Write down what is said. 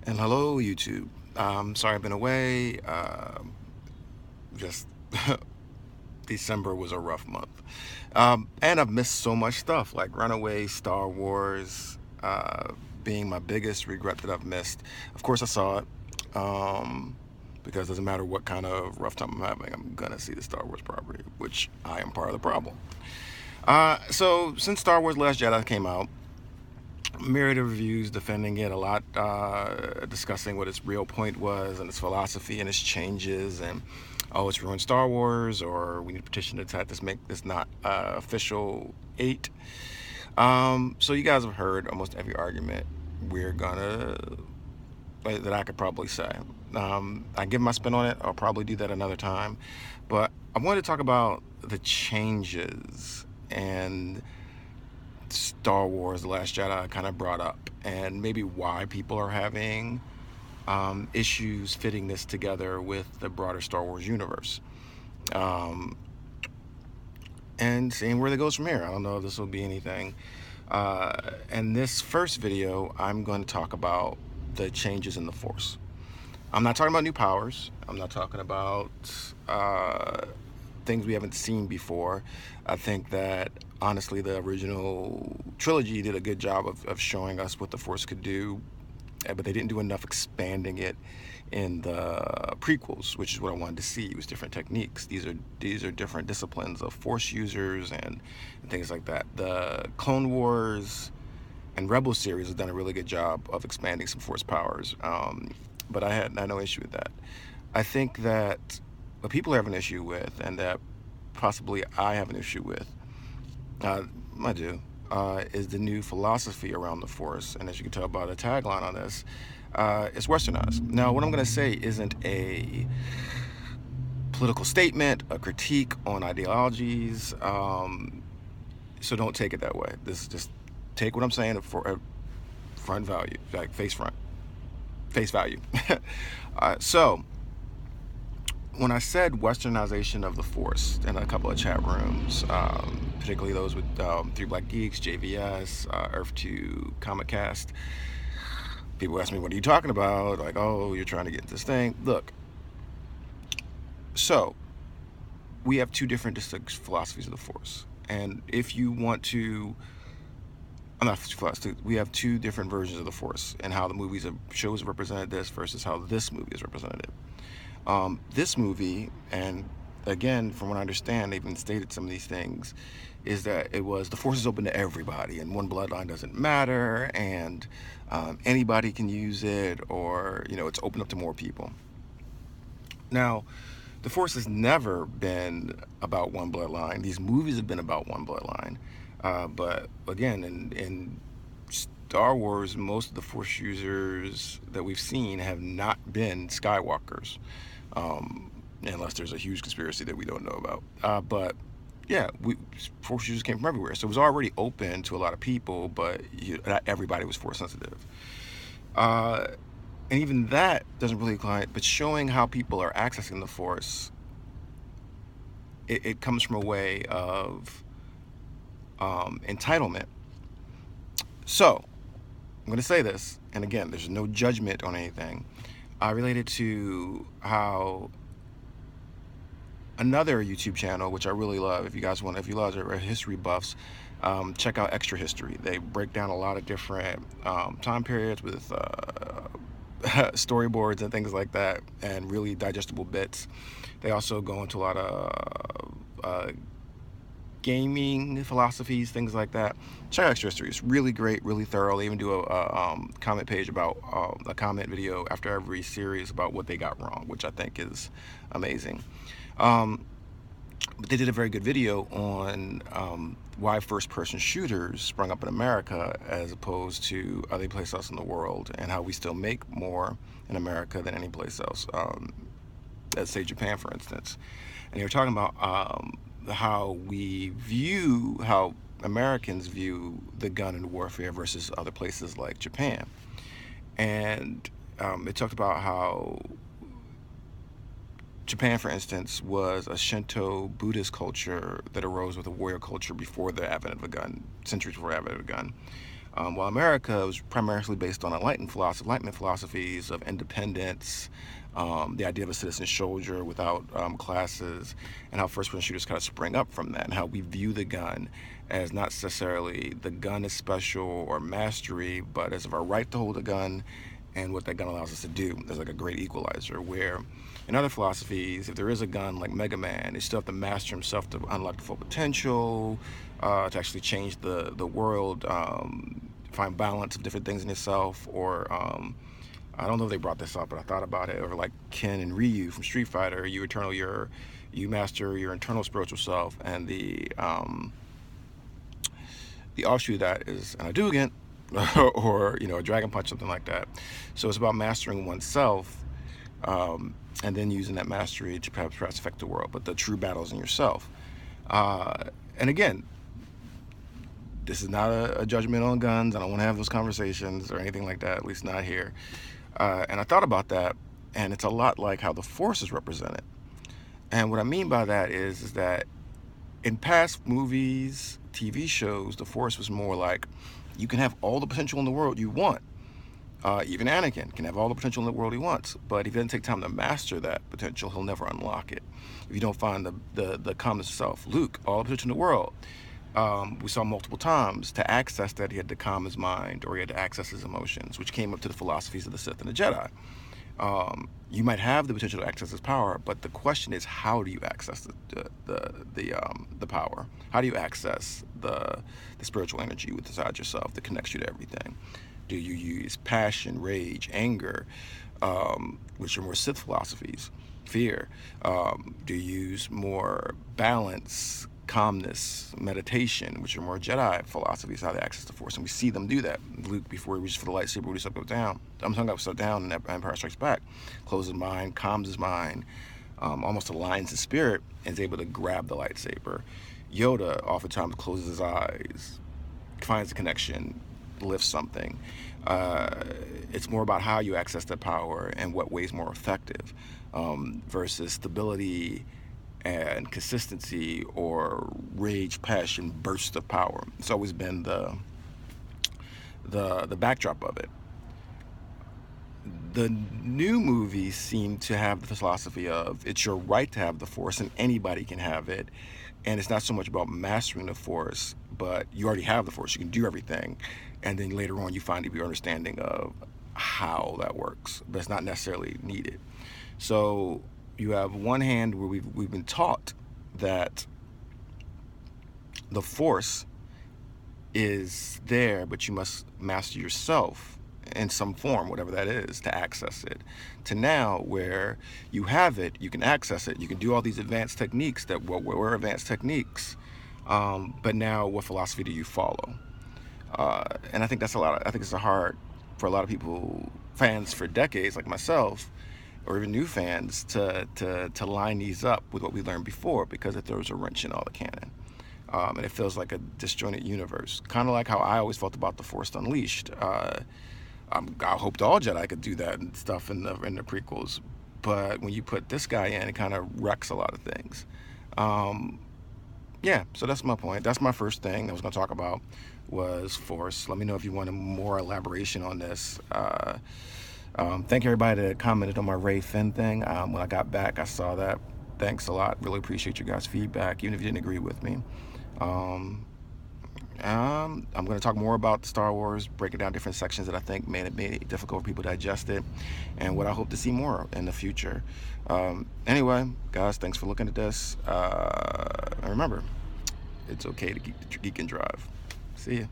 And hello, YouTube. Sorry I've been away. Just December was a rough month. And I've missed so much stuff like Runaway, Star Wars, being my biggest regret that I've missed. Of course, I saw it because it doesn't matter what kind of rough time I'm having, I'm going to see the Star Wars property, which I am part of the problem. So, since Star Wars Last Jedi came out, myriad of reviews defending it a lot, discussing what its real point was and its philosophy and its changes, and oh, it's ruined Star Wars, or we need a petition to make this not official 8. So you guys have heard almost every argument we're gonna that I could probably say. I give my spin on it. I'll probably do that another time, but I wanted to talk about the changes and Star Wars The Last Jedi kind of brought up, and maybe why people are having issues fitting this together with the broader Star Wars universe, um, and seeing where that goes from here. I don't know if this will be anything. In this first video, I'm going to talk about the changes in the Force. I'm not talking about new powers. I'm not talking about things we haven't seen before. I think that honestly, the original trilogy did a good job of showing us what the Force could do, but they didn't do enough expanding it in the prequels, which is what I wanted to see. It was different techniques. These are different disciplines of Force users and things like that. The Clone Wars and Rebel series has done a really good job of expanding some Force powers, but I had no issue with that. I think that what people have an issue with, and that possibly I have an issue with, uh, I do, is the new philosophy around the Force. And as you can tell by the tagline on this, it's Westernized. Now, what I'm going to say isn't a political statement, a critique on ideologies, so don't take it that way. This is just take what I'm saying for front value, like face value. So, when I said Westernization of the Force in a couple of chat rooms, particularly those with Three Black Geeks, JVS, Earth2, Comic Cast, people ask me, what are you talking about? Like, oh, you're trying to get this thing. Look, so we have two different distinct philosophies of the Force. And if you want to, I'm not philosophy, we have two different versions of the Force and how the movies and shows represented this versus how this movie is represented it. This movie, and again, from what I understand, they've even stated some of these things, is that it was the Force is open to everybody, and one bloodline doesn't matter, and anybody can use it, or it's open up to more people. Now, the Force has never been about one bloodline. These movies have been about one bloodline, but again, in Star Wars, most of the Force users that we've seen have not been Skywalkers, unless there's a huge conspiracy that we don't know about. But yeah, Force users came from everywhere, so it was already open to a lot of people, but not everybody was Force sensitive. Uh, and even that doesn't really apply, but showing how people are accessing the Force, it comes from a way of entitlement. So, I'm going to say this, and again, there's no judgment on anything. Related to how another YouTube channel, which I really love, if you guys are history buffs, check out Extra History. They break down a lot of different time periods with storyboards and things like that, and really digestible bits. They also go into a lot of gaming philosophies, things like that. Check out Extra History. It's really great, really thorough. They even do a comment page about a comment video after every series about what they got wrong, which I think is amazing. But they did a very good video on why first-person shooters sprung up in America as opposed to other places else in the world, and how we still make more in America than any place else. Let's say Japan, for instance. And you're talking about how Americans view the gun and warfare versus other places like Japan. And it talked about how Japan, for instance, was a Shinto Buddhist culture that arose with a warrior culture before the advent of a gun, centuries before the advent of a gun. While America was primarily based on Enlightenment philosophies of independence, the idea of a citizen soldier without classes, and how first-person shooters kind of spring up from that, and how we view the gun as not necessarily the gun is special or mastery, but as of our right to hold a gun and what that gun allows us to do. There's like a great equalizer where in other philosophies, if there is a gun like Mega Man, you still have to master himself to unlock the full potential, to actually change the world, find balance of different things in yourself, or I don't know if they brought this up, but I thought about it. Or like Ken and Ryu from Street Fighter, you master your internal spiritual self, and the offshoot of that is an Hadouken, or a Dragon Punch, something like that. So it's about mastering oneself, and then using that mastery to perhaps affect the world. But the true battle is in yourself. And again, this is not a judgment on guns. I don't want to have those conversations or anything like that, at least not here. And I thought about that, and it's a lot like how the Force is represented. And what I mean by that is that in past movies, TV shows, the Force was more like you can have all the potential in the world you want. Even Anakin can have all the potential in the world he wants, but if he doesn't take time to master that potential, he'll never unlock it. If you don't find the common self, Luke, all the potential in the world. We saw multiple times to access that he had to calm his mind, or he had to access his emotions, which came up to the philosophies of the Sith and the Jedi. You might have the potential to access his power, but the question is, how do you access the power? How do you access the spiritual energy inside yourself that connects you to everything? Do you use passion, rage, anger, which are more Sith philosophies, fear? Do you use more balance, calmness, meditation, which are more Jedi philosophies, how they access the Force? And we see them do that. Luke, before he reaches for the lightsaber, when he goes down, hung upside down in Empire Strikes Back, closes his mind, calms his mind, almost aligns his spirit, and is able to grab the lightsaber. Yoda oftentimes closes his eyes, finds a connection, lifts something. It's more about how you access that power and what way is more effective, versus stability and consistency or rage, passion, burst of power. It's always been the backdrop of it. The new movies seem to have the philosophy of it's your right to have the Force and anybody can have it. And it's not so much about mastering the Force, but you already have the Force. You can do everything. And then later on, you find your understanding of how that works, but it's not necessarily needed. So you have one hand where we've been taught that the Force is there, but you must master yourself in some form, whatever that is, to access it. To now, where you have it, you can access it. You can do all these advanced techniques that were advanced techniques, but now what philosophy do you follow? And I think that's I think it's hard for a lot of people, fans for decades like myself, or even new fans, to line these up with what we learned before, because it throws a wrench in all the canon. And it feels like a disjointed universe, kind of like how I always felt about The Force Unleashed. I hoped all Jedi could do that and stuff in the prequels, but when you put this guy in, it kind of wrecks a lot of things. Yeah, so that's my point. That's my first thing I was going to talk about, was Force. Let me know if you want a more elaboration on this. Thank everybody that commented on my Ray Finn thing. When I got back, I saw that. Thanks a lot. Really appreciate you guys' feedback, even if you didn't agree with me. I'm going to talk more about Star Wars, break it down different sections that I think made it difficult for people to digest it, and what I hope to see more in the future. Anyway, guys, thanks for looking at this. And remember, it's okay to geek and drive. See ya.